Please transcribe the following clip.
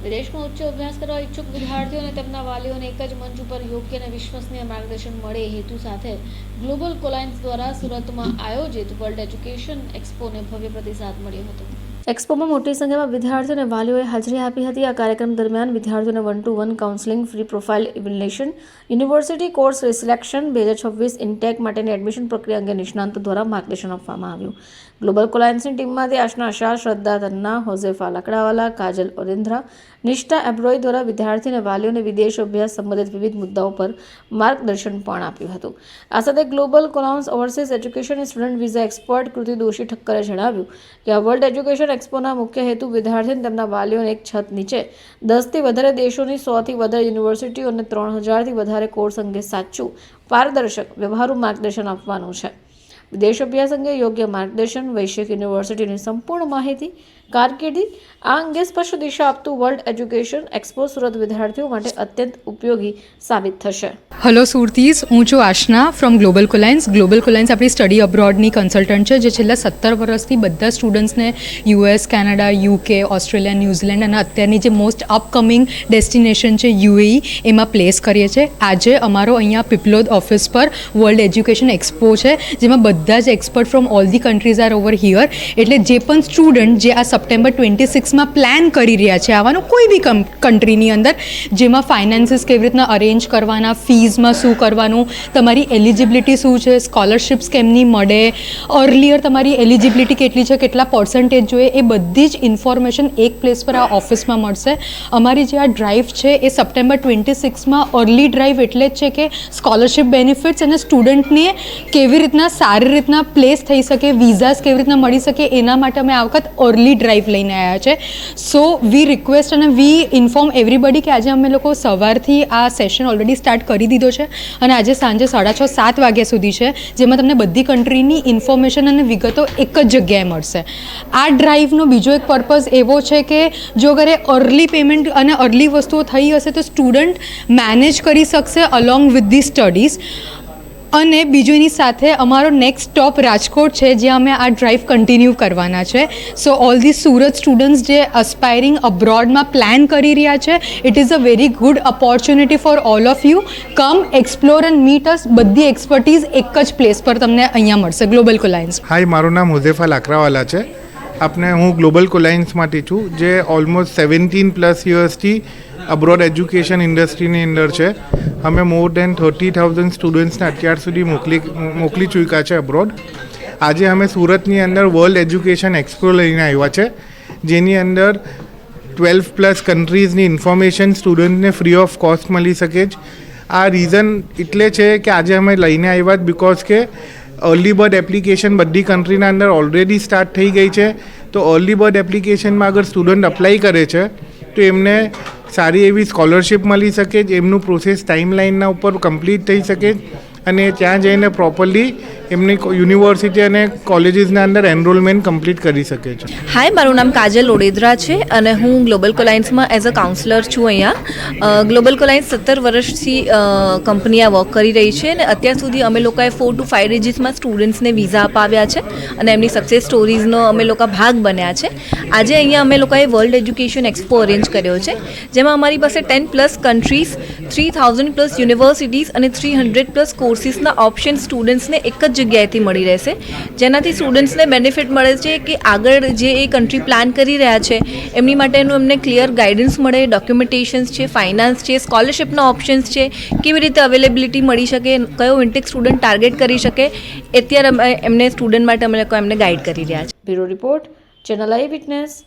વિદેશમાં ઉચ્ચ અભ્યાસ કરવા ઈચ્છુક વિદ્યાર્થીઓ અને તેમના વાલીઓને એક જ મંચ ઉપર યોગ્ય અને વિશ્વસનીય માર્ગદર્શન મળે હેતુ સાથે ગ્લોબલ કોલાયન્સ દ્વારા સુરતમાં આયોજિત વર્લ્ડ એજ્યુકેશન એક્સપોને ભવ્ય પ્રતિસાદ મળ્યો હતો. એક્સપોમાં મોટી સંખ્યામાં વિદ્યાર્થીઓ અને વાલીઓએ હાજરી આપી હતી. આ કાર્યક્રમ દરમિયાન વિદ્યાર્થીઓને 1-to-1 counselling, free profile evaluation, university course selection 2026 intake માટેની એડમિશન પ્રક્રિયા અંગે નિષ્ણાંતો દ્વારા માર્ગદર્શન આપવામાં આવ્યું. ગ્લોબલ કોલાયન્સની ટીમમાંથી આશના શાહ, શ્રદ્ધા તન્ના, હોઝેફા લાકડાવાલા, કાજલ ઓરેન્દ્રા, નિષ્ઠા એબ્રોય દ્વારા વિદ્યાર્થી અને વાલીઓને વિદેશ અભ્યાસ સંબંધિત વિવિધ મુદ્દાઓ પર માર્ગદર્શન પણ આપ્યું હતું. આ સાથે Global Colliance overseas education student visa expert Kruti Doshi ઠક્કરે જણાવ્યું કે આ વર્લ્ડ એજ્યુકેશન એક્સપોના મુખ્ય હેતુ વિદ્યાર્થી અને તેમના વાલીઓને એક છત નીચે 10થી વધારે દેશોની 100થી વધારે યુનિવર્સિટીઓ અને 3000થી વધારે કોર્સ અંગે સાચું, પારદર્શક, વ્યવહારુ માર્ગદર્શન આપવાનું છે. વિદેશ અભ્યાસ અંગે યોગ્ય માર્ગદર્શન, વૈશ્વિક યુનિવર્સિટીની સંપૂર્ણ માહિતી, કારકિર્દી આ અંગે સ્પષ્ટ દિશા આપતું વર્લ્ડ એજ્યુકેશન એક્સપો સુરત વિદ્યાર્થીઓ માટે અત્યંત ઉપયોગી સાબિત થશે. હેલો સુરતીઝ, હું છું આશના ફ્રોમ ગ્લોબલ કોલાયન્સ. ગ્લોબલ કોલાયન્સ આપણી સ્ટડી અબ્રોડની કન્સલ્ટન્ટ છે, જે છેલ્લા 17 વર્ષથી બધા સ્ટુડન્ટ્સને US, Canada, UK, Australia, New Zealand અને અત્યારની જે મોસ્ટ અપકમિંગ ડેસ્ટિનેશન છે UAE, એમાં પ્લેસ કરીએ છીએ. આજે અમારો અહીંયા પીપલોદ ઓફિસ પર વર્લ્ડ એજ્યુકેશન એક્સપો છે, જેમાં બધા જ expert from all the countries are over here. એટલે જે પણ સ્ટુડન્ટ જે આ સપ્ટેમ્બર 26માં પ્લાન કરી રહ્યા છે આવવાનું કોઈ બી કન્ટ્રીની અંદર, જેમાં ફાઇનાન્સીસ કેવી રીતના અરેન્જ કરવાના, ફીઝમાં શું કરવાનું, તમારી એલિજિબિલિટી શું છે, સ્કોલરશિપ્સ કેમની મળે, અર્લિયર તમારી એલિજિબિલિટી કેટલી છે, કેટલા પર્સન્ટેજ જોઈએ, એ બધી જ ઇન્ફોર્મેશન એક પ્લેસ પર આ ઓફિસમાં મળશે. અમારી જે આ ડ્રાઈવ છે એ સપ્ટેમ્બર 26માં અર્લી ડ્રાઈવ એટલે જ છે કે સ્કોલરશિપ બેનિફિટ્સ અને સ્ટુડન્ટને કેવી રીતના સારી રીતના પ્લેસ થઈ શકે, વિઝાસ કેવી રીતના મળી શકે, એના માટે અમે આ વખત અર્લી ડ્રાઈવ લઈને આવ્યા છે. સો વી રિક્વેસ્ટ અને વી ઇન્ફોર્મ એવરીબડી કે આજે અમે લોકો સવારથી આ સેશન ઓલરેડી સ્ટાર્ટ કરી દીધો છે અને આજે સાંજે 6:30-7 વાગ્યા સુધી છે, જેમાં તમને બધી કન્ટ્રીની ઇન્ફોર્મેશન અને વિગતો એક જ જગ્યાએ મળશે. આ ડ્રાઈવનો બીજો એક પર્પઝ એવો છે કે જો અગર અર્લી પેમેન્ટ અને અર્લી વસ્તુઓ થઈ હશે તો સ્ટુડન્ટ મેનેજ કરી શકશે અલોંગ વિથ ધી સ્ટડીઝ. અને બીજું એની સાથે અમારો નેક્સ્ટ સ્ટોપ રાજકોટ છે, જ્યાં અમે આ ડ્રાઈવ કન્ટિન્યુ કરવાના છે. So all the Surat students જે અસ્પાયરિંગ અબ્રોડમાં પ્લાન કરી રહ્યા છે, it is a very good opportunity for all of you. Come explore and meet us. બધી એક્સપર્ટીઝ એક જ પ્લેસ પર તમને અહીંયા મળશે ગ્લોબલ કોલાયન્સ. હાય, મારું નામ હોઝેફા લાકડાવાલા છે. હું ગ્લોબલ કોલાયન્સમાંથી છું, જે ઓલમોસ્ટ 17+ યર્સથી અબ્રોડ એજ્યુકેશન ઇન્ડસ્ટ્રીની અંદર છે. અમે મોર દેન 30,000 સ્ટુડન્ટ્સને અત્યાર સુધી મોકલી ચૂક્યા છે અબ્રોડ. આજે અમે સુરતની અંદર વર્લ્ડ એજ્યુકેશન એક્સપો લઈને આવ્યા છે, જેની અંદર 12+ કન્ટ્રીઝની ઇન્ફોર્મેશન સ્ટુડન્ટને ફ્રી ઓફ કોસ્ટ મળી શકે છે. આ રીઝન એટલે છે કે આજે અમે લઈને આવ્યા જ બિકોઝ કે અર્લી બર્ડ એપ્લિકેશન બધી કન્ટ્રીના અંદર ઓલરેડી સ્ટાર્ટ થઈ ગઈ છે. તો અર્લી બર્ડ એપ્લિકેશનમાં અગર સ્ટુડન્ટ અપ્લાય કરે છે તો એમને સારી એવી સ્કોલરશિપ મળી શકે, એમનું પ્રોસેસ ટાઈમલાઇનના ઉપર કમ્પ્લીટ થઈ શકે અને ત્યાં જઈને પ્રોપરલી એમની યુનિવર્સિટી અને કોલેજીસના અંદર એનરોલમેન્ટ કમ્પ્લીટ કરી શકે છે. હાય, મારું નામ કાજલ ઓરેન્દ્રા છે અને હું ગ્લોબલ કોલાયન્સમાં એઝ અ કાઉન્સલર છું અહીંયા. ગ્લોબલ કોલાયન્સ 17 વર્ષથી કંપની આ વર્ક કરી રહી છે અને અત્યાર સુધી અમે લોકોએ 4 to 5 ડિજિટ્સમાં સ્ટુડન્ટ્સને વિઝા અપાવ્યા છે અને એમની સક્સેસ સ્ટોરીઝનો અમે લોકો ભાગ બન્યા છે. આજે અહીંયા અમે લોકોએ વર્લ્ડ એજ્યુકેશન એક્સપો અરેન્જ કર્યો છે, જેમાં અમારી પાસે 10+ કન્ટ્રીઝ, 3000+ યુનિવર્સિટીઝ અને 300+ કોર્સીસના ઓપ્શન સ્ટુડન્ટ્સને એક જ જગ્યાએથી મળી રહેશે, જેનાથી સ્ટુડન્ટ્સને બેનિફિટ મળે છે કે આગળ જે એ કન્ટ્રી પ્લાન કરી રહ્યા છે એમની માટેનું એમને ક્લિયર ગાઈડન્સ મળે, ડોક્યુમેન્ટેશન્સ છે, ફાઇનાન્સ છે, સ્કોલરશિપના ઓપ્શન્સ છે, કેવી રીતે અવેલેબિલિટી મળી શકે, કયો ઇન્ટેક સ્ટુડન્ટ ટાર્ગેટ કરી શકે, અત્યારે એમને સ્ટુડન્ટ માટે અમે લોકો એમને ગાઈડ કરી રહ્યા છે. બ્યુરો રિપોર્ટ, ચેનલ આઈ વિટનેસ.